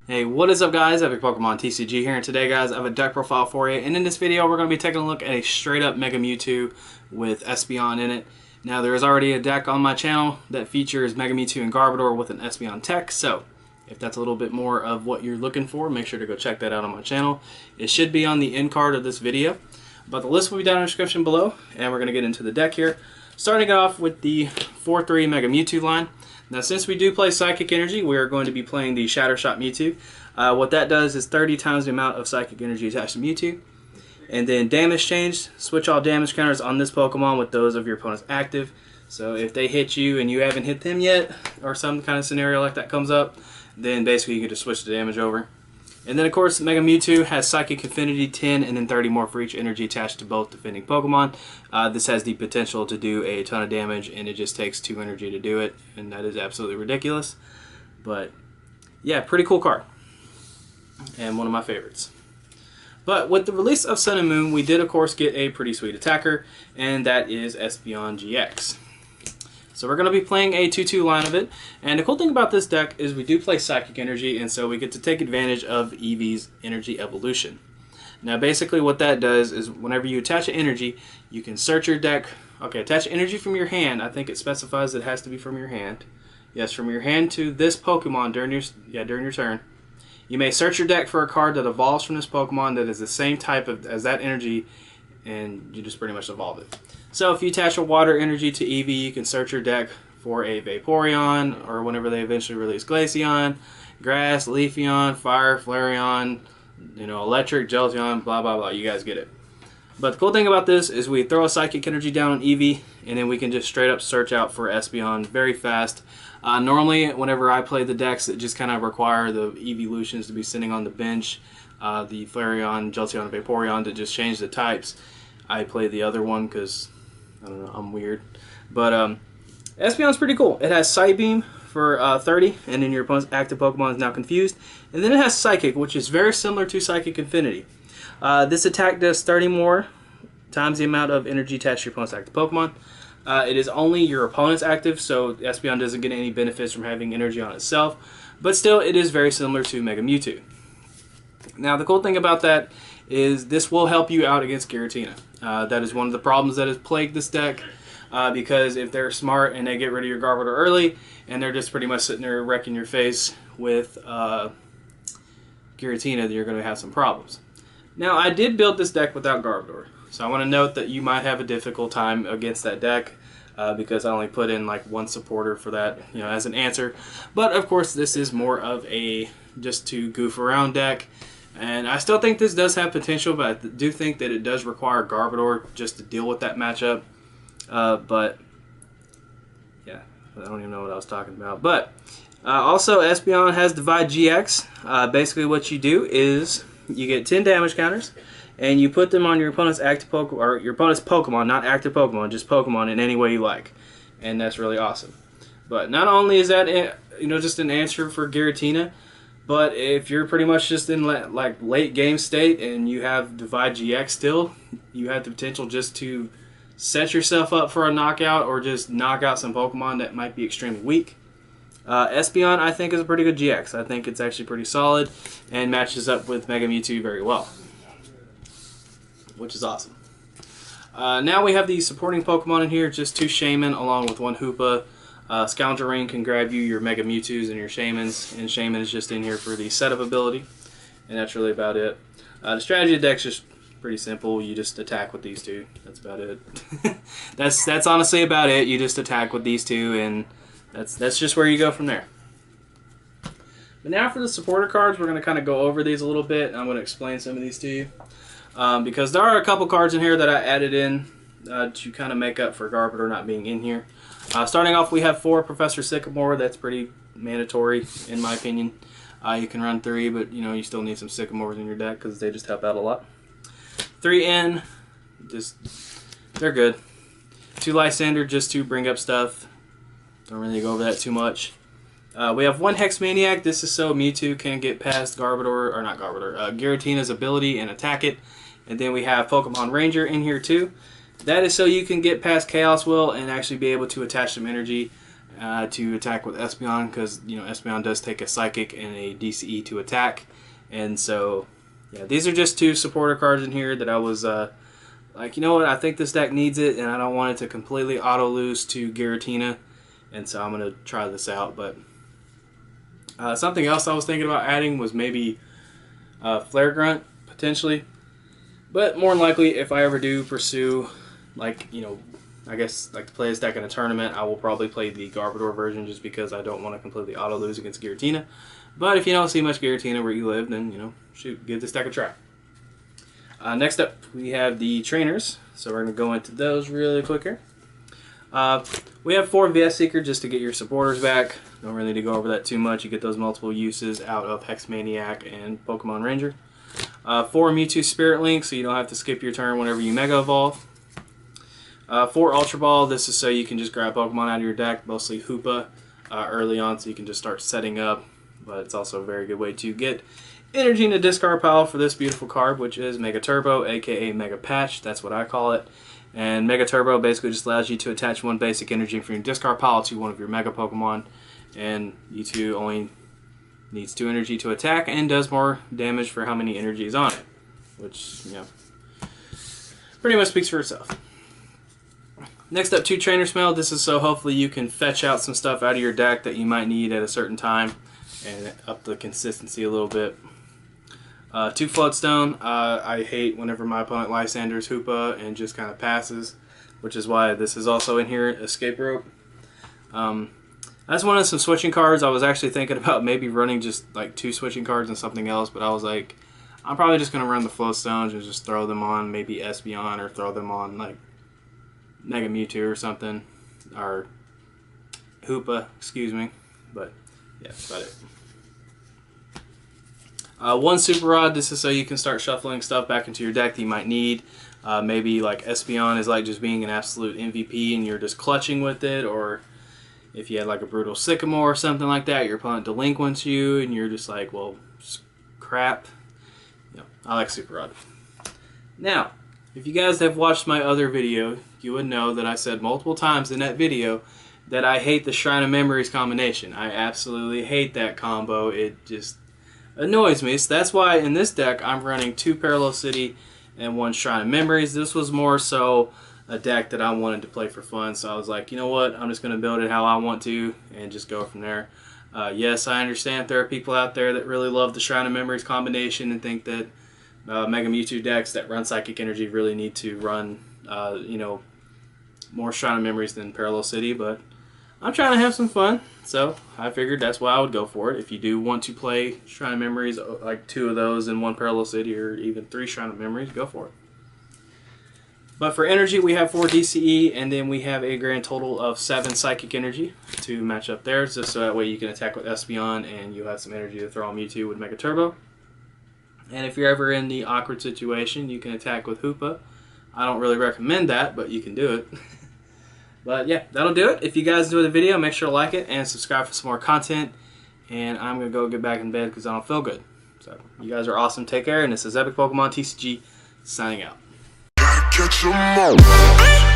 Hey, what is up guys? Epic Pokemon TCG here, and today guys I have a deck profile for you, and in this video we're going to be taking a look at a straight up Mega Mewtwo with Espeon in it. Now there is already a deck on my channel that features Mega Mewtwo and Garbodor with an Espeon tech, so if that's a little bit more of what you're looking for, make sure to go check that out on my channel. It should be on the end card of this video, but the list will be down in the description below, and we're going to get into the deck here. Starting off with the 4-3 Mega Mewtwo line. Now, since we do play Psychic Energy, we are going to be playing the Shatter Shot Mewtwo. What that does is 30 times the amount of Psychic Energy attached to Mewtwo. And then damage change, switch all damage counters on this Pokemon with those of your opponent's active. So if they hit you and you haven't hit them yet, or some kind of scenario like that comes up, then basically you can just switch the damage over. And then of course Mega Mewtwo has Psychic Affinity 10 and then 30 more for each energy attached to both defending Pokemon. This has the potential to do a ton of damage, and it just takes 2 energy to do it, and that is absolutely ridiculous. But yeah, pretty cool card. And one of my favorites. But with the release of Sun and Moon, we did of course get a pretty sweet attacker, and that is Espeon GX. So we're going to be playing a 2-2 line of it, and the cool thing about this deck is we do play Psychic Energy, and so we get to take advantage of Eevee's Energy Evolution. Now basically what that does is whenever you attach an energy, you can search your deck. Okay, attach energy from your hand. I think it specifies it has to be from your hand. Yes, from your hand to this Pokemon during your turn. You may search your deck for a card that evolves from this Pokemon that is the same type as that energy, and you just pretty much evolve it. So if you attach a water energy to Eevee, you can search your deck for a Vaporeon, or whenever they eventually release Glaceon, Grass, Leafeon, Fire, Flareon, Electric, Jolteon, blah blah blah. You guys get it. But the cool thing about this is we throw a Psychic Energy down on Eevee, and then we can just straight up search out for Espeon very fast. Normally, whenever I play the decks that just kind of require the Eeveelutions to be sitting on the bench, the Flareon, Jolteon, and Vaporeon to just change the types, I play the other one because, I don't know, I'm weird. But Espeon's pretty cool. It has Psybeam for 30, and then your opponent's active Pokemon is now confused. And then it has Psychic, which is very similar to Psychic Infinity. This attack does 30 more times the amount of energy attached to your opponent's active Pokemon. It is only your opponent's active, so Espeon doesn't get any benefits from having energy on itself. But still, it is very similar to Mega Mewtwo. Now, the cool thing about that is this will help you out against Giratina. That is one of the problems that has plagued this deck, because if they're smart and they get rid of your Garbodor early, and they're just pretty much sitting there wrecking your face with Giratina, then you're going to have some problems. Now, I did build this deck without Garbodor, so I want to note that you might have a difficult time against that deck, because I only put in like one supporter for that, as an answer. But of course, this is more of a just to goof around deck, and I still think this does have potential, but I do think that it does require Garbodor just to deal with that matchup. But yeah, I don't even know what I was talking about. But also, Espeon has Divide GX. Basically, what you do is you get 10 damage counters, and you put them on your opponent's active Pokemon, or your opponent's Pokemon, not active Pokemon, just Pokemon in any way you like, and that's really awesome. But not only is that just an answer for Giratina, but if you're pretty much just in like late game state and you have Divide GX still, you have the potential just to set yourself up for a knockout or just knock out some Pokemon that might be extremely weak. Espeon, I think, is a pretty good GX. I think it's actually pretty solid and matches up with Mega Mewtwo very well, which is awesome. Now we have the supporting Pokemon in here, just 2 Shaymin along with 1 Hoopa. Scoundrel Ring can grab you your Mega Mewtwo's and your Shaymins, and Shaymin is just in here for the setup ability, and that's really about it. The strategy of the deck's just pretty simple. You just attack with these 2. That's about it. that's honestly about it. You just attack with these 2, and that's just where you go from there. But now for the supporter cards, we're going to kind of go over these a little bit, and I'm going to explain some of these to you. Because there are a couple cards in here that I added in to kind of make up for Garbodor not being in here. Starting off, we have 4 Professor Sycamore. That's pretty mandatory, in my opinion. You can run 3, but you still need some Sycamores in your deck because they just help out a lot. 3 in, they're good. 2 Lysandre just to bring up stuff. Don't really go over that too much. We have 1 Hex Maniac. This is so Mewtwo can get past Giratina's ability and attack it. And then we have Pokemon Ranger in here too. That is so you can get past Chaos Will and actually be able to attach some energy to attack with Espeon, because you know Espeon does take a Psychic and a DCE to attack, and so yeah, these are just 2 supporter cards in here that I was like, you know what, I think this deck needs it, and I don't want it to completely auto lose to Giratina, and so I'm gonna try this out. But something else I was thinking about adding was maybe Flare Grunt potentially, but more than likely, if I ever do pursue, like, you know, I guess like to play this deck in a tournament, I will probably play the Garbodor version just because I don't want to completely auto lose against Giratina. But if you don't see much Giratina where you live, then, you know, shoot, give this deck a try. Next up, we have the trainers, so we're going to go into those really quick here. We have 4 VS Seeker just to get your supporters back. Don't really need to go over that too much. You get those multiple uses out of Hex Maniac and Pokemon Ranger. 4 Mewtwo Spirit Link, so you don't have to skip your turn whenever you Mega Evolve. 4 Ultra Ball, this is so you can just grab Pokemon out of your deck, mostly Hoopa, early on, so you can just start setting up. But it's also a very good way to get energy in the discard pile for this beautiful card, which is Mega Turbo, aka Mega Patch. That's what I call it. And Mega Turbo basically just allows you to attach 1 basic energy from your discard pile to one of your Mega Pokemon. And Mewtwo only needs 2 energy to attack and does more damage for how many energy is on it, which, you know, pretty much speaks for itself. Next up, 2 Trainer Smell. This is so hopefully you can fetch out some stuff out of your deck that you might need at a certain time and up the consistency a little bit. 2 Floodstone. I hate whenever my opponent Lysandre's Hoopa and just kind of passes, which is why this is also in here, Escape Rope. I just wanted some switching cards. I was actually thinking about maybe running just like 2 switching cards and something else, but I was like, I'm probably just going to run the Floatstones and just throw them on maybe Espeon, or throw them on like Mega Mewtwo or something, or Hoopa, excuse me. But yeah, that's about it. 1 Super Rod. This is so you can start shuffling stuff back into your deck that you might need. Maybe like Espeon is like just being an absolute MVP and you're just clutching with it, or if you had like a brutal Sycamore or something like that, your opponent delinquents you and you're just like, well, crap. You know, I like Super Rod. Now, if you guys have watched my other video, you would know that I said multiple times in that video that I hate the Shrine of Memories combination. I absolutely hate that combo. It just annoys me. So that's why in this deck I'm running 2 Parallel City and 1 Shrine of Memories. This was more so a deck that I wanted to play for fun, so I was like, you know what, I'm just going to build it how I want to and just go from there. Yes, I understand there are people out there that really love the Shrine of Memories combination and think that Mega Mewtwo decks that run Psychic Energy really need to run, you know, more Shrine of Memories than Parallel City, but I'm trying to have some fun, so I figured that's why I would go for it. If you do want to play Shrine of Memories, like 2 of those in 1 Parallel City, or even 3 Shrine of Memories, go for it. But for energy, we have 4 DCE, and then we have a grand total of 7 Psychic Energy to match up there, just so that way you can attack with Espeon, and you have some energy to throw on Mewtwo with Mega Turbo. And if you're ever in the awkward situation, you can attack with Hoopa. I don't really recommend that, but you can do it. But yeah, that'll do it. If you guys enjoyed the video, make sure to like it and subscribe for some more content. And I'm going to go get back in bed because I don't feel good. So you guys are awesome. Take care. And this is Epic Pokemon TCG signing out. Catch 'em all.